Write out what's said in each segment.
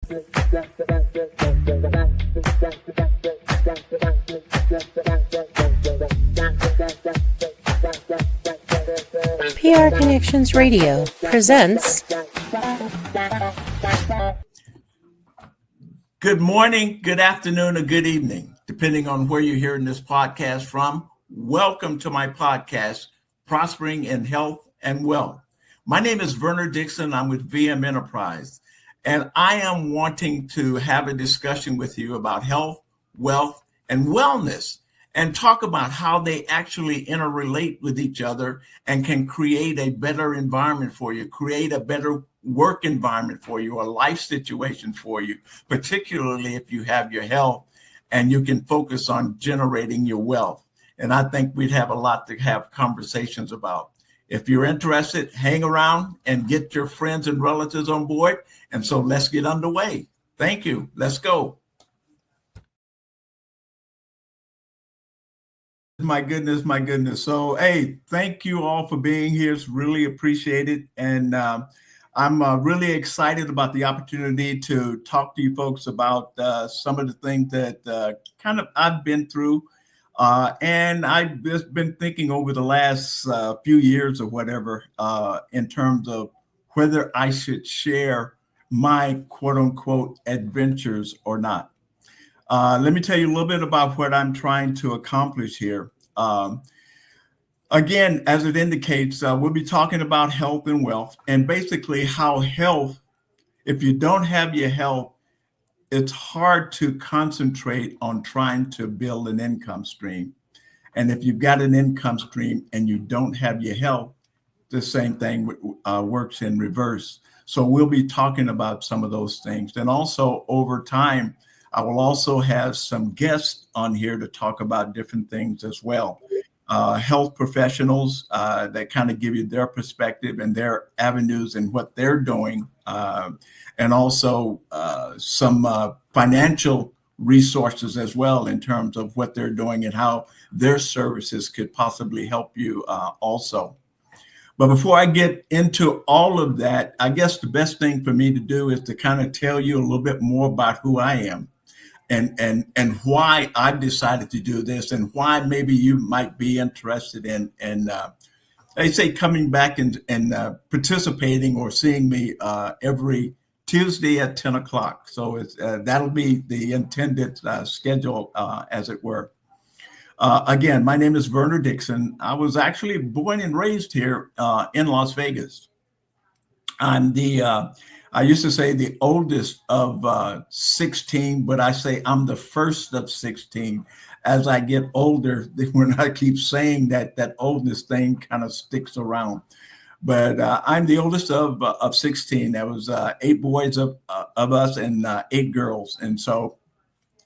PR Connections Radio presents. Good morning, good afternoon, or good evening, depending on where you're hearing this podcast from. Welcome to my podcast, Prospering in Health and Wealth. My name is Verner Dixon. I'm with VM Enterprise, and I am wanting to have a discussion with you about health, wealth, and wellness, and talk about how they actually interrelate with each other and can create a better environment for you, create a better work environment for you, a life situation for you, particularly if you have your health and you can focus on generating your wealth. And I think we'd have a lot to have conversations about. If you're interested, hang around and get your friends and relatives on board. And so let's get underway. Thank you. Let's go. My goodness. So, hey, thank you all for being here. It's really appreciated. And I'm really excited about the opportunity to talk to you folks about some of the things that I've been through. And I've just been thinking over the last few years or whatever in terms of whether I should share my quote unquote adventures or not. Let me tell you a little bit about what I'm trying to accomplish here. Again, as it indicates, we'll be talking about health and wealth, and basically how health, if you don't have your health, it's hard to concentrate on trying to build an income stream. And if you've got an income stream and you don't have your health, the same thing works in reverse. So we'll be talking about some of those things. And also over time, I will also have some guests on here to talk about different things as well. Health professionals that kind of give you their perspective and their avenues and what they're doing. And also some financial resources as well in terms of what they're doing and how their services could possibly help you also. But before I get into all of that, I guess the best thing for me to do is to kind of tell you a little bit more about who I am and why I decided to do this and why maybe you might be interested in they say coming back and participating or seeing me every Tuesday at 10 o'clock. So it's, that'll be the intended schedule, as it were. Again, my name is Verner Dixon. I was actually born and raised here in Las Vegas. I'm I used to say the oldest of 16, but I say I'm the first of 16. As I get older, when I keep saying that oldness thing kind of sticks around. But I'm the oldest of 16. There was 8 boys of us and 8 girls. And so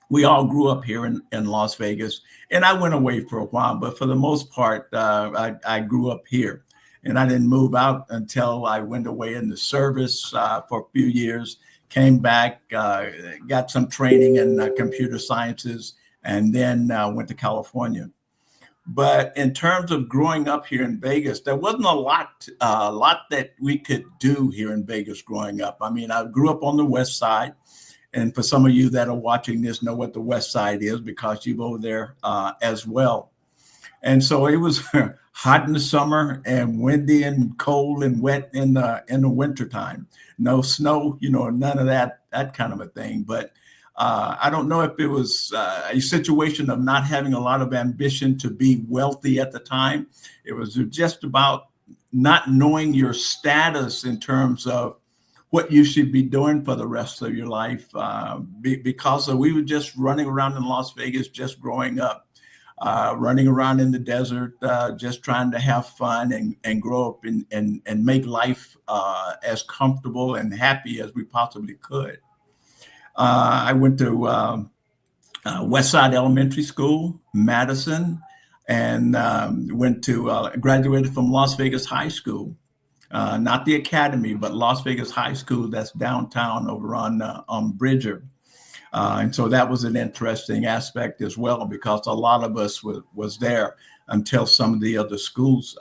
we all grew up here in Las Vegas. And I went away for a while, but for the most part, I grew up here. And I didn't move out until I went away in the service for a few years, came back, got some training in computer sciences, and then went to California. But in terms of growing up here in Vegas, there wasn't a lot that we could do here in Vegas growing up. I mean, I grew up on the West Side. And for some of you that are watching this know what the West Side is because you're over there as well. And so it was hot in the summer and windy and cold and wet in the wintertime. No snow, none of that kind of a thing. But I don't know if it was a situation of not having a lot of ambition to be wealthy at the time. It was just about not knowing your status in terms of what you should be doing for the rest of your life because we were just running around in Las Vegas, just growing up. Running around in the desert, just trying to have fun and grow up and make life as comfortable and happy as we possibly could. I went to West Side Elementary School, Madison, and graduated from Las Vegas High School. Not the academy, but Las Vegas High School that's downtown over on Bridger. And so that was an interesting aspect as well, because a lot of us was there until some of the other schools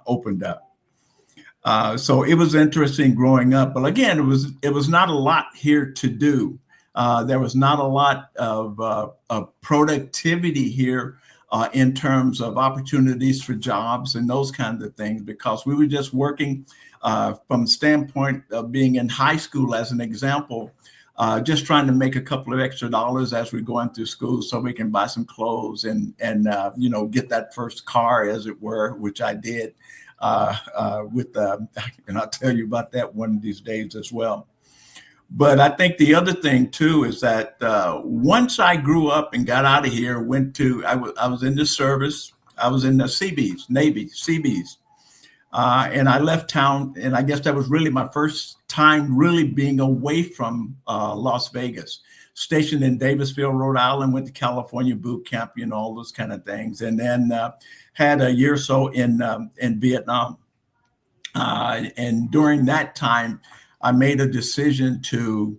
opened up. So it was interesting growing up. But again, it was not a lot here to do. There was not a lot of productivity here in terms of opportunities for jobs and those kinds of things, because we were just working from the standpoint of being in high school, as an example, just trying to make a couple of extra dollars as we're going through school so we can buy some clothes and get that first car, as it were, which I did. And I'll tell you about that one of these days as well. But I think the other thing too is that once I grew up and got out of here, I was in the service. I was in the Seabees, Navy Seabees, and I left town. And I guess that was really my first time really being away from Las Vegas. Stationed in Davisville, Rhode Island, went to California boot camp, all those kind of things, and then had a year or so in Vietnam. And during that time, I made a decision to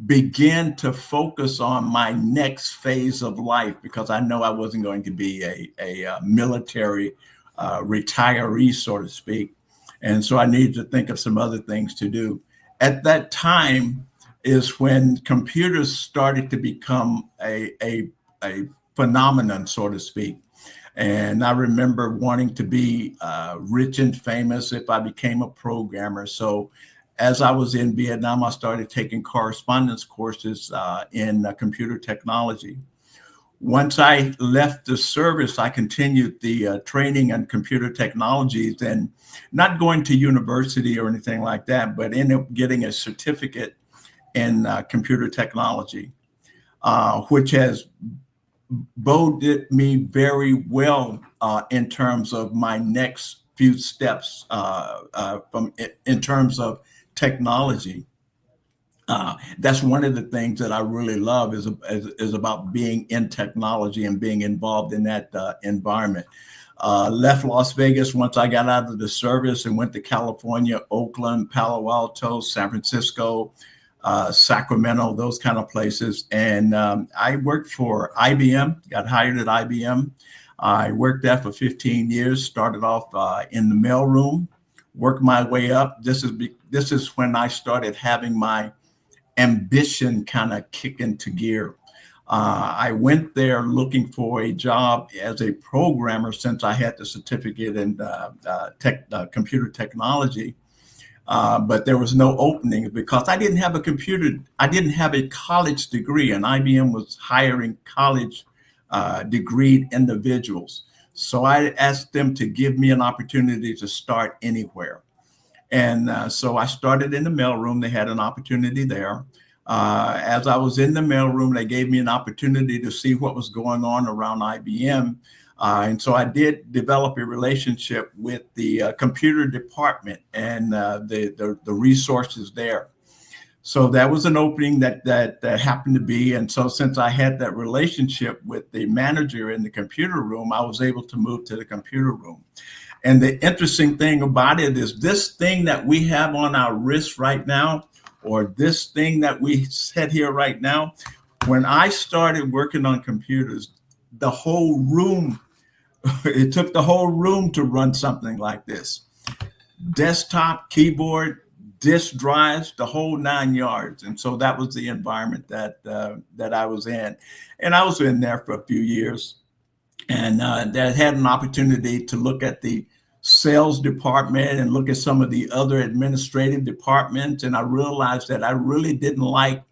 begin to focus on my next phase of life, because I know I wasn't going to be a military retiree, so to speak. And so I needed to think of some other things to do. At that time is when computers started to become a phenomenon, so to speak. And I remember wanting to be rich and famous if I became a programmer. So as I was in Vietnam, I started taking correspondence courses in computer technology. Once I left the service, I continued the training in computer technologies, and not going to university or anything like that, but ended up getting a certificate in computer technology, which has boded me very well in terms of my next few steps in terms of technology. That's one of the things that I really love is about being in technology and being involved in that environment. Left Las Vegas once I got out of the service and went to California, Oakland, Palo Alto, San Francisco, Sacramento, those kind of places. And I worked for IBM, got hired at IBM. I worked there for 15 years, started off in the mailroom, worked my way up. This is when I started having my ambition kind of kick into gear. I went there looking for a job as a programmer, since I had the certificate in computer technology. But there was no opening because I didn't have a computer. I didn't have a college degree, and IBM was hiring college degreed individuals. So I asked them to give me an opportunity to start anywhere. And so I started in the mailroom. They had an opportunity there. As I was in the mailroom, they gave me an opportunity to see what was going on around IBM. And so I did develop a relationship with the computer department and the resources there. So that was an opening that happened to be. And so since I had that relationship with the manager in the computer room, I was able to move to the computer room. And the interesting thing about it is this thing that we have on our wrist right now, or this thing that we set here right now, when I started working on computers, the whole room, it took the whole room to run something like this. Desktop, keyboard, disk drives, the whole 9 yards. And so that was the environment that I was in. And I was in there for a few years. And that had an opportunity to look at the sales department and look at some of the other administrative departments. And I realized that I really didn't like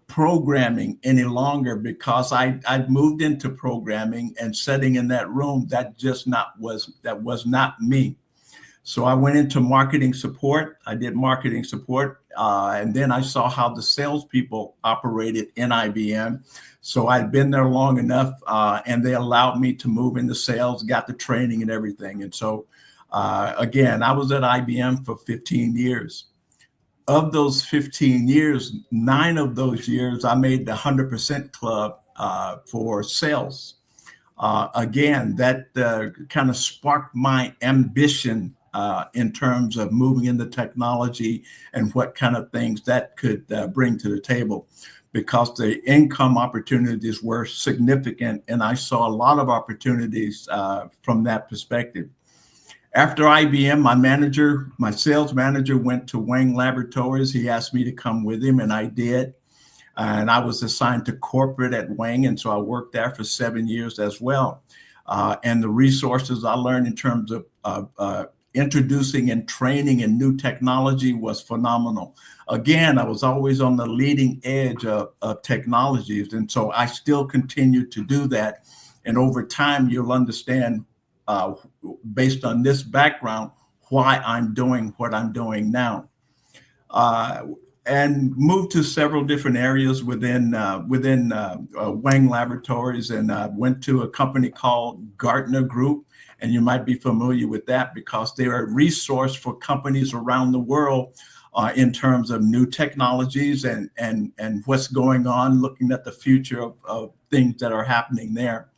programming any longer, because I'd moved into programming and sitting in that room, that was not me. So I went into marketing support. I did marketing support. And then I saw how the salespeople operated in IBM. So I'd been there long enough, and they allowed me to move into sales, got the training and everything. And so, again, I was at IBM for 15 years. Of those 15 years, 9 of those years, I made the 100% club for sales. Again, that kind of sparked my ambition in terms of moving into technology and what kind of things that could bring to the table, because the income opportunities were significant, and I saw a lot of opportunities from that perspective. After IBM, my sales manager went to Wang Laboratories. He asked me to come with him, and I did. And I was assigned to corporate at Wang, and so I worked there for 7 years as well. And the resources I learned in terms of introducing and training in new technology was phenomenal. Again, I was always on the leading edge of technologies, and so I still continue to do that. And over time, you'll understand, based on this background, why I'm doing what I'm doing now. And moved to several different areas within Wang Laboratories, and went to a company called Gartner Group. And you might be familiar with that because they're a resource for companies around the world in terms of new technologies and what's going on, looking at the future of things that are happening there.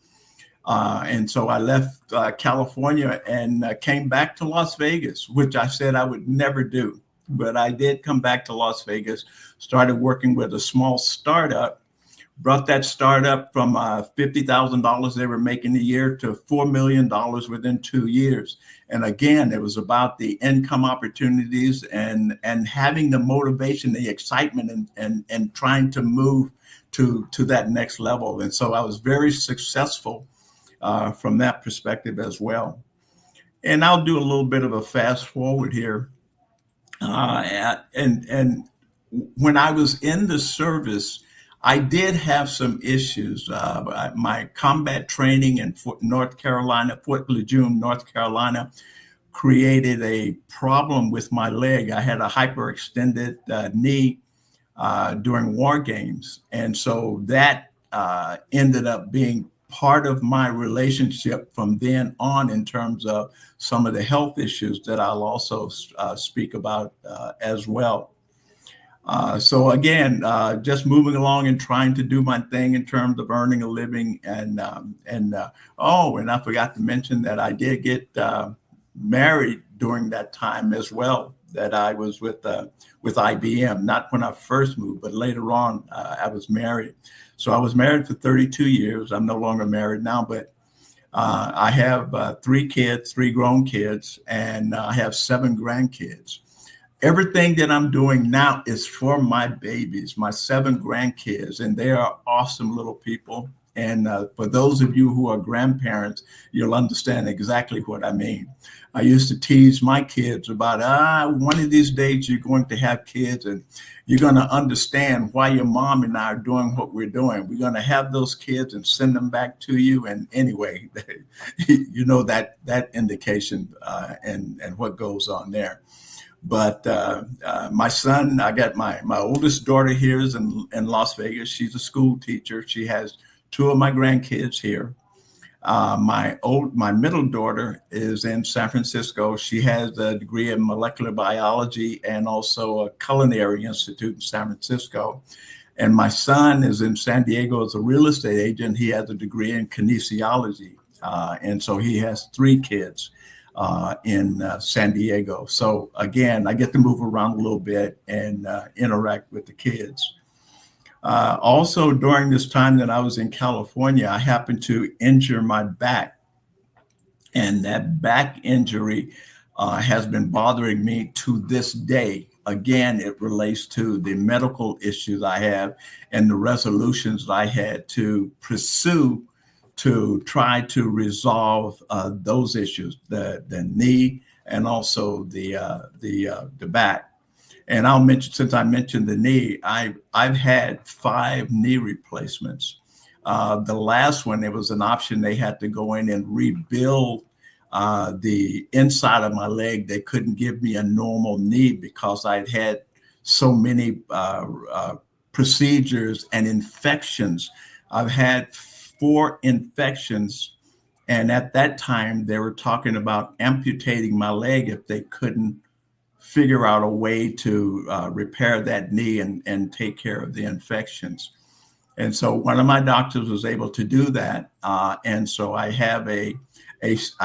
And so I left California and came back to Las Vegas, which I said I would never do. But I did come back to Las Vegas, started working with a small startup, brought that startup from $50,000 they were making a year to $4 million within 2 years. And again, it was about the income opportunities and having the motivation, the excitement, and trying to move to that next level. And so I was very successful from that perspective as well. And I'll do a little bit of a fast forward here. And when I was in the service, I did have some issues. My combat training in North Carolina, Fort Lejeune, North Carolina, created a problem with my leg. I had a hyperextended knee during war games. And so that ended up being part of my relationship from then on in terms of some of the health issues that I'll also speak about as well. So again, just moving along and trying to do my thing in terms of earning a living, and I forgot to mention that I did get married during that time as well. That I was with IBM, not when I first moved, but later on I was married. So I was married for 32 years. I'm no longer married now, but I have 3 kids, 3 grown kids, and I have 7 grandkids. Everything that I'm doing now is for my babies, my 7 grandkids, and they are awesome little people. And for those of you who are grandparents, you'll understand exactly what I mean. I used to tease my kids about, one of these days you're going to have kids and you're going to understand why your mom and I are doing what we're doing. We're going to have those kids and send them back to you. And anyway, you know that indication and what goes on there. But my son, I got my oldest daughter here is in Las Vegas. She's a school teacher. She has 2 of my grandkids here. My middle daughter is in San Francisco. She has a degree in molecular biology and also a culinary institute in San Francisco. And my son is in San Diego as a real estate agent. He has a degree in kinesiology. And so he has 3 kids in San Diego. So again, I get to move around a little bit and interact with the kids. Also, during this time that I was in California, I happened to injure my back. And that back injury has been bothering me to this day. Again, it relates to the medical issues I have and the resolutions I had to pursue to try to resolve those issues, the knee and also the back. And I'll mention, since I mentioned the knee, I've had 5 knee replacements. The last one, it was an option. They had to go in and rebuild the inside of my leg. They couldn't give me a normal knee because I'd had so many procedures and infections. I've had 4 infections. And at that time, they were talking about amputating my leg if they couldn't figure out a way to repair that knee and take care of the infections. And so one of my doctors was able to do that. And so I have I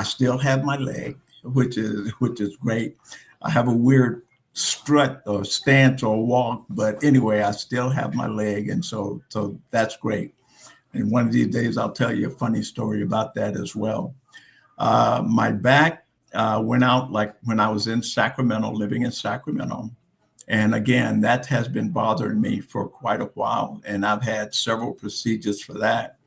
still have my leg, which is great. I have a weird strut or stance or walk, but anyway, I still have my leg. And so that's great. And one of these days, I'll tell you a funny story about that as well. My back, went out like when I was in Sacramento, living in Sacramento. And again, that has been bothering me for quite a while. And I've had several procedures for that.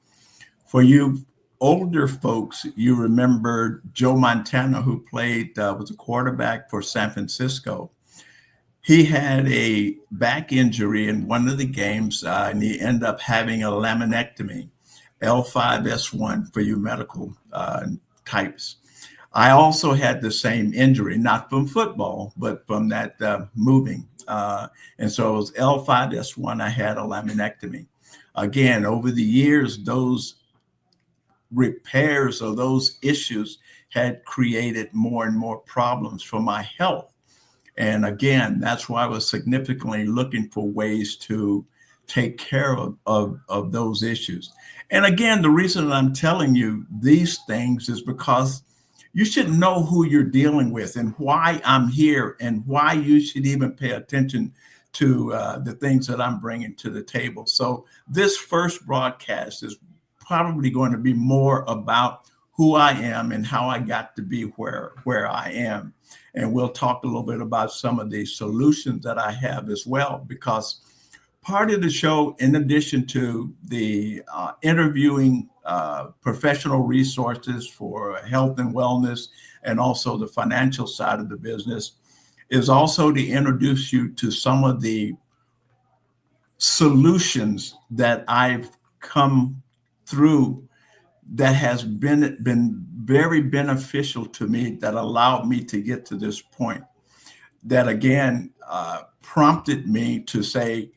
For you older folks, you remember Joe Montana, who was a quarterback for San Francisco. He had a back injury in one of the games, and he ended up having a laminectomy, L5S1 for you medical types. I also had the same injury, not from football, but from that moving. And so it was L5S1. I had a laminectomy. Again, over the years, those repairs or those issues had created more and more problems for my health. And again, that's why I was significantly looking for ways to take care of those issues. And again, the reason that I'm telling you these things is because you should know who you're dealing with and why I'm here and why you should even pay attention to the things that I'm bringing to the table. So this first broadcast is probably going to be more about who I am and how I got to be where I am. And we'll talk a little bit about some of the solutions that I have as well, because part of the show, in addition to the interviewing professional resources for health and wellness and also the financial side of the business, is also to introduce you to some of the solutions that I've come through that has been very beneficial to me, that allowed me to get to this point, that again prompted me to say,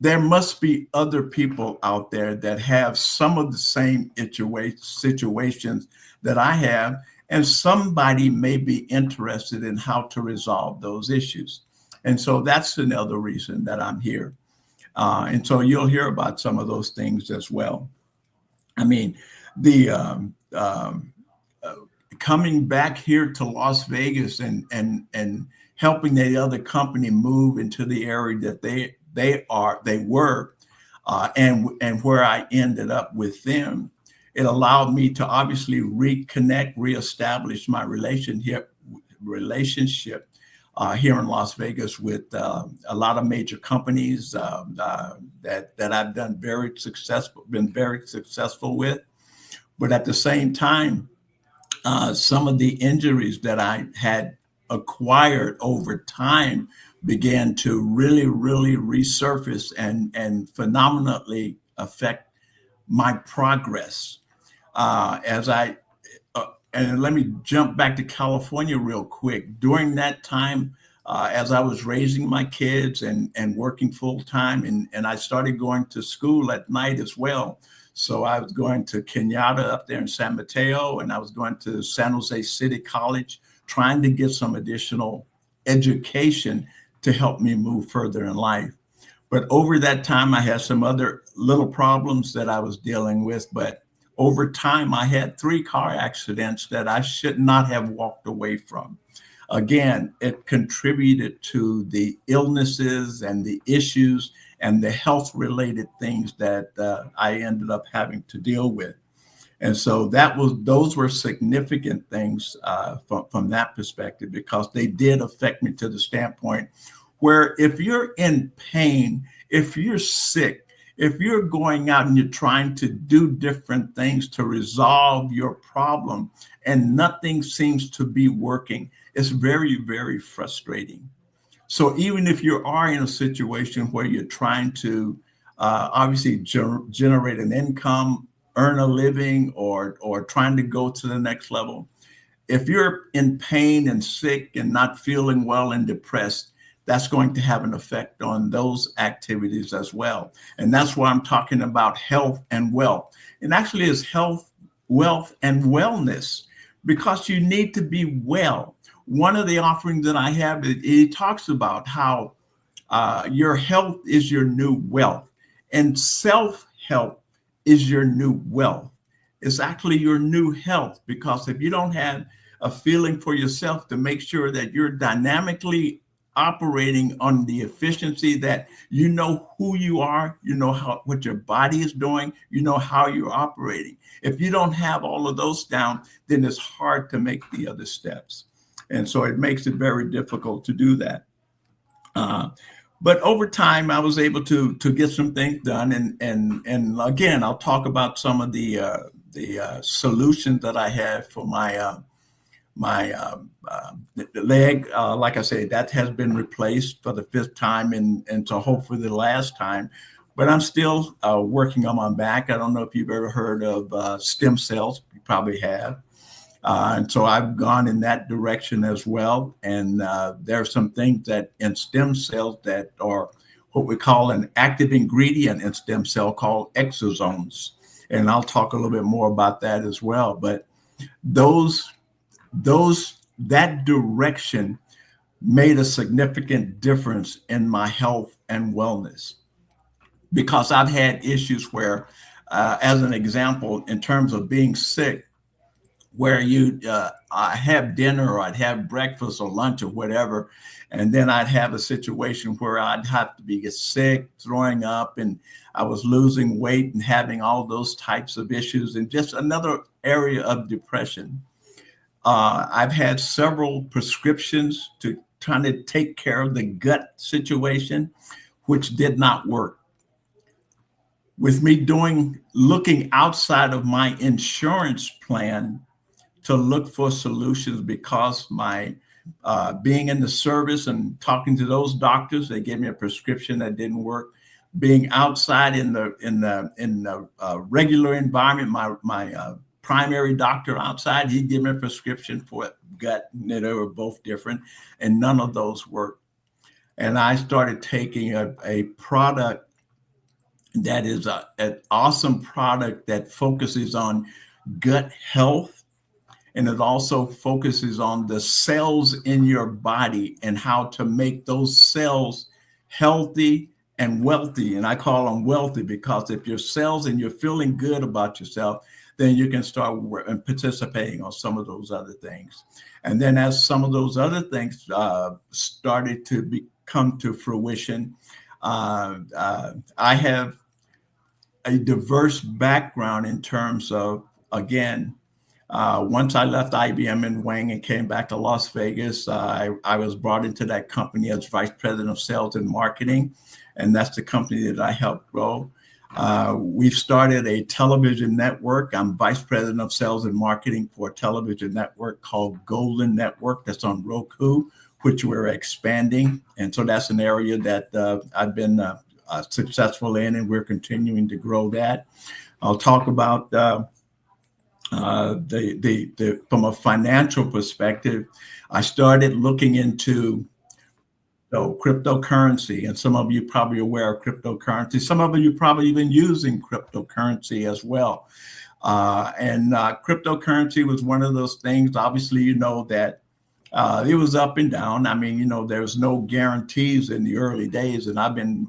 there must be other people out there that have some of the same situations that I have, and somebody may be interested in how to resolve those issues. And so that's another reason that I'm here. And so you'll hear about some of those things as well. I mean, the coming back here to Las Vegas and helping the other company move into the area that they were, and where I ended up with them, it allowed me to obviously reconnect, reestablish my relationship here in Las Vegas with a lot of major companies that I've been very successful with. But at the same time, some of the injuries that I had acquired over time began to really resurface and phenomenally affect my progress. As I And let me jump back to California real quick. During that time, as I was raising my kids and working full time, and I started going to school at night as well. So I was going to Kenyatta up there in San Mateo, and I was going to San Jose City College, trying to get some additional education to help me move further in life. But over that time, I had some other little problems that I was dealing with. But over time, I had 3 car accidents that I should not have walked away from. Again, it contributed to the illnesses and the issues and the health-related things that I ended up having to deal with. And so those were significant things from that perspective, because they did affect me to the standpoint where if you're in pain, if you're sick, if you're going out and you're trying to do different things to resolve your problem and nothing seems to be working, it's very frustrating. So even if you are in a situation where you're trying to obviously generate an income, earn a living, or trying to go to the next level, if you're in pain and sick and not feeling well and depressed, that's going to have an effect on those activities as well. And that's why I'm talking about health and wealth. And actually it's health, wealth, and wellness, because you need to be well. One of the offerings that I have, it talks about how your health is your new wealth, and self-help is your new wealth. It's actually your new health, because if you don't have a feeling for yourself to make sure that you're dynamically operating on the efficiency, that you know who you are, you know what your body is doing, you know how you're operating. If you don't have all of those down, then it's hard to make the other steps. And so it makes it very difficult to do that. Uh, but over time, I was able to get some things done, and again, I'll talk about some of the solutions that I have for my leg. Like I say, that has been replaced for the fifth time, and so hopefully the last time. But I'm still working on my back. I don't know if you've ever heard of stem cells. You probably have. And so I've gone in that direction as well. And there are some things that in stem cells that are what we call an active ingredient in stem cell called exosomes. And I'll talk a little bit more about that as well. But that direction made a significant difference in my health and wellness, because I've had issues where, as an example, in terms of being sick, where I have dinner or I'd have breakfast or lunch or whatever, and then I'd have a situation where I'd have to be sick, throwing up, and I was losing weight and having all those types of issues, and just another area of depression. I've had several prescriptions to trying to take care of the gut situation, which did not work. With me looking outside of my insurance plan to look for solutions, because my being in the service and talking to those doctors, they gave me a prescription that didn't work. Being outside in the regular environment, my primary doctor outside, he gave me a prescription for gut. They were both different, and none of those worked. And I started taking a product that is an awesome product that focuses on gut health, and it also focuses on the cells in your body and how to make those cells healthy and wealthy. And I call them wealthy because if your cells and you're feeling good about yourself, then you can start participating on some of those other things. And then as some of those other things started to come to fruition, I have a diverse background in terms of, again, once I left IBM in Wang and came back to Las Vegas, I was brought into that company as vice president of sales and marketing, and that's the company that I helped grow. We've started a television network. I'm vice president of sales and marketing for a television network called Golden Network that's on Roku, which we're expanding. And so that's an area that I've been successful in, and we're continuing to grow that. I'll talk about from a financial perspective. I started looking into cryptocurrency, and some of you probably aware of cryptocurrency. Some of you probably even using cryptocurrency as well. And cryptocurrency was one of those things. Obviously, you know that it was up and down. I mean, there's no guarantees in the early days, and I've been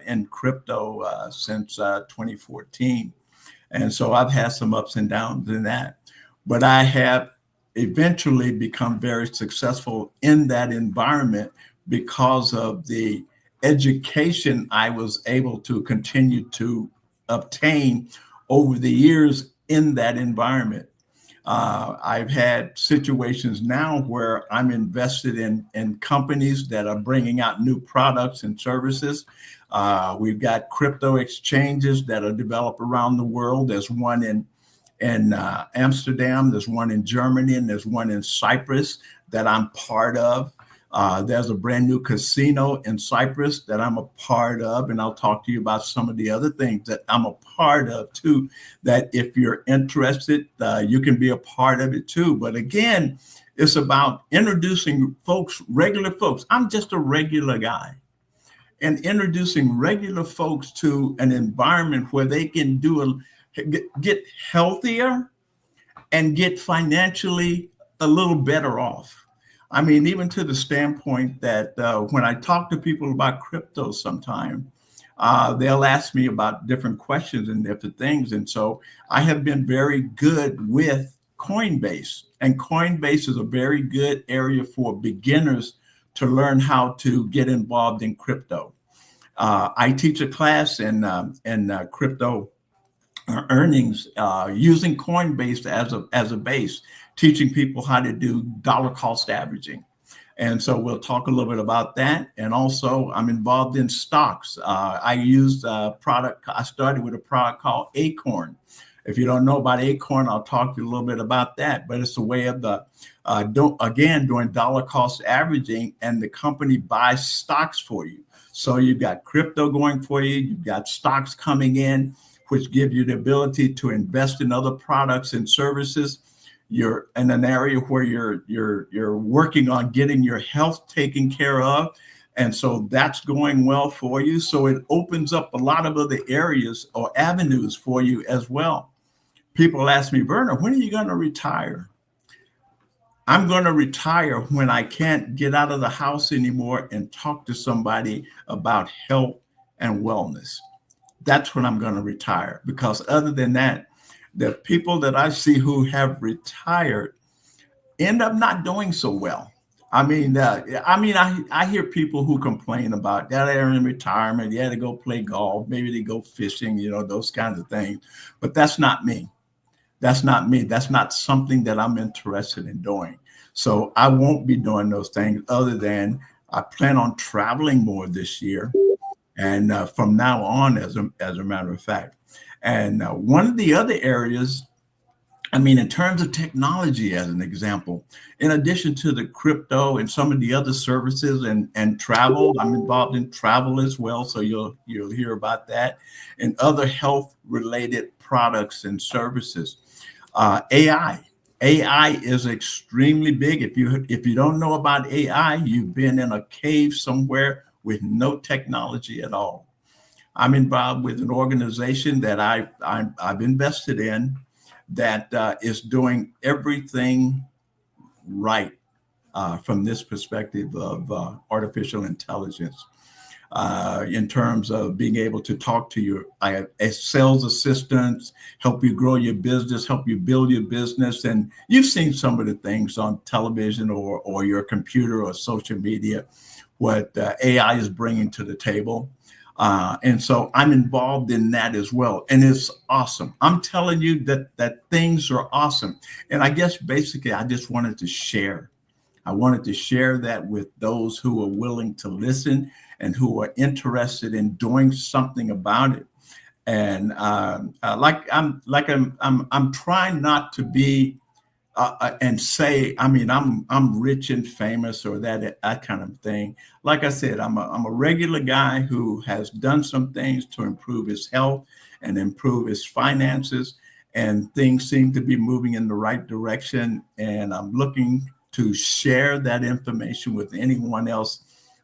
in crypto since 2014. And so I've had some ups and downs in that, but I have eventually become very successful in that environment because of the education I was able to continue to obtain over the years in that environment. I've had situations now where I'm invested in companies that are bringing out new products and services. We've got crypto exchanges that are developed around the world. There's one in Amsterdam, there's one in Germany, and there's one in Cyprus that I'm part of. There's a brand new casino in Cyprus that I'm a part of, and I'll talk to you about some of the other things that I'm a part of too, that if you're interested, you can be a part of it too. But again, it's about introducing regular folks. I'm just a regular guy, and introducing regular folks to an environment where they can get healthier and get financially a little better off. I mean, even to the standpoint that when I talk to people about crypto sometime, they'll ask me about different questions and different things. And so I have been very good with Coinbase. And Coinbase is a very good area for beginners to learn how to get involved in crypto. I teach a class in crypto earnings using Coinbase as a base. teaching people how to do dollar cost averaging. And so we'll talk a little bit about that. And also, I'm involved in stocks. I used a product. I started with a product called Acorn. If you don't know about Acorn, I'll talk to you a little bit about that. But it's a way of doing dollar cost averaging, and the company buys stocks for you. So you've got crypto going for you. You've got stocks coming in, which give you the ability to invest in other products and services. You're in an area where you're working on getting your health taken care of. And so that's going well for you. So it opens up a lot of other areas or avenues for you as well. People ask me, Verner, when are you going to retire? I'm going to retire when I can't get out of the house anymore and talk to somebody about health and wellness. That's when I'm going to retire, because other than that, the people that I see who have retired end up not doing so well. I hear people who complain about that they're in retirement. Yeah, they go play golf, maybe they go fishing, those kinds of things. But that's not me. That's not me. That's not something that I'm interested in doing. So I won't be doing those things, other than I plan on traveling more this year, and from now on, as a matter of fact. And one of the other areas, in terms of technology, as an example, in addition to the crypto and some of the other services and travel, I'm involved in travel as well. So you'll hear about that, and other health related products and services. AI is extremely big. If you don't know about AI, you've been in a cave somewhere with no technology at all. I'm involved with an organization that I've invested in that is doing everything right from this perspective of artificial intelligence. In terms of being able to talk to your sales assistants, help you grow your business, help you build your business. And you've seen some of the things on television or your computer or social media, what AI is bringing to the table. And so I'm involved in that as well. And it's awesome. I'm telling you that things are awesome. And I guess basically I just wanted to share. I wanted to share that with those who are willing to listen and who are interested in doing something about it. And I'm trying not to be and say, I'm rich and famous or that kind of thing. Like I said, I'm a regular guy who has done some things to improve his health and improve his finances, and things seem to be moving in the right direction. And I'm looking to share that information with anyone else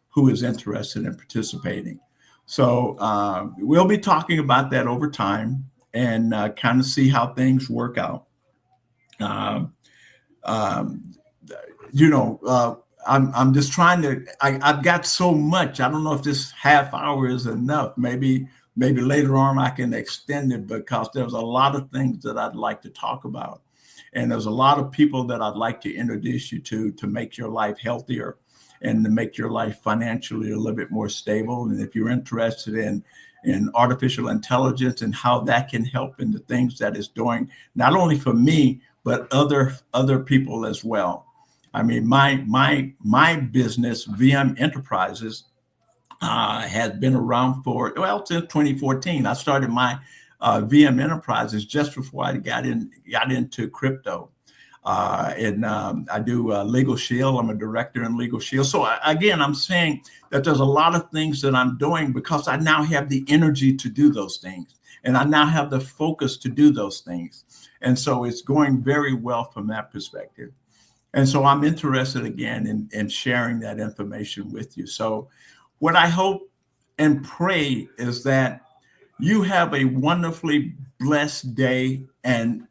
who is interested in participating. So we'll be talking about that over time and kind of see how things work out. Um, I'm just trying to. I've got so much. I don't know if this half hour is enough. Maybe later on I can extend it, because there's a lot of things that I'd like to talk about, and there's a lot of people that I'd like to introduce you to make your life healthier and to make your life financially a little bit more stable. And if you're interested in artificial intelligence and how that can help in the things that it's doing, not only for me, but other people as well. My business, VM Enterprises, has been around since 2014. I started my VM Enterprises just before I got into crypto. I do Legal Shield. I'm a director in Legal Shield. So I'm saying that there's a lot of things that I'm doing because I now have the energy to do those things, and I now have the focus to do those things. And so it's going very well from that perspective. And so I'm interested again in sharing that information with you. So what I hope and pray is that you have a wonderfully blessed day, and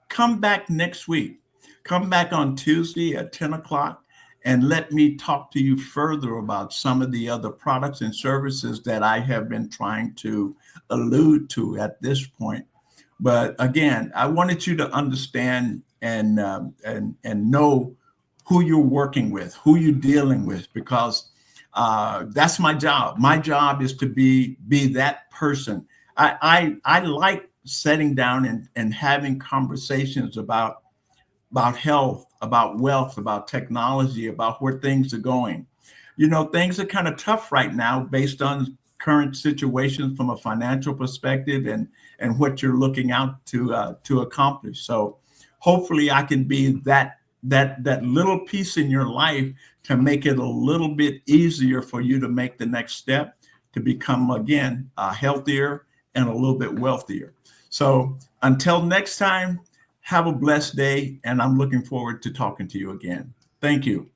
come back next week. Come back on Tuesday at 10 o'clock and let me talk to you further about some of the other products and services that I have been trying to allude to at this point. But again, I wanted you to understand and know who you're working with, who you're dealing with, because that's my job. My job is to be that person. I like sitting down and having conversations about about health, about wealth, about technology, about where things are going. You know, things are kind of tough right now based on current situations from a financial perspective and what you're looking out to accomplish. So hopefully I can be that little piece in your life to make it a little bit easier for you to make the next step to become, again, healthier and a little bit wealthier. So until next time, have a blessed day, and I'm looking forward to talking to you again. Thank you.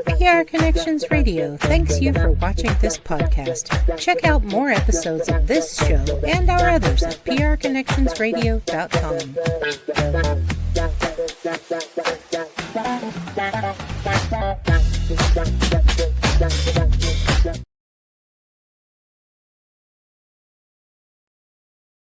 PR Connections Radio thanks you for watching this podcast. Check out more episodes of this show and our others at prconnectionsradio.com.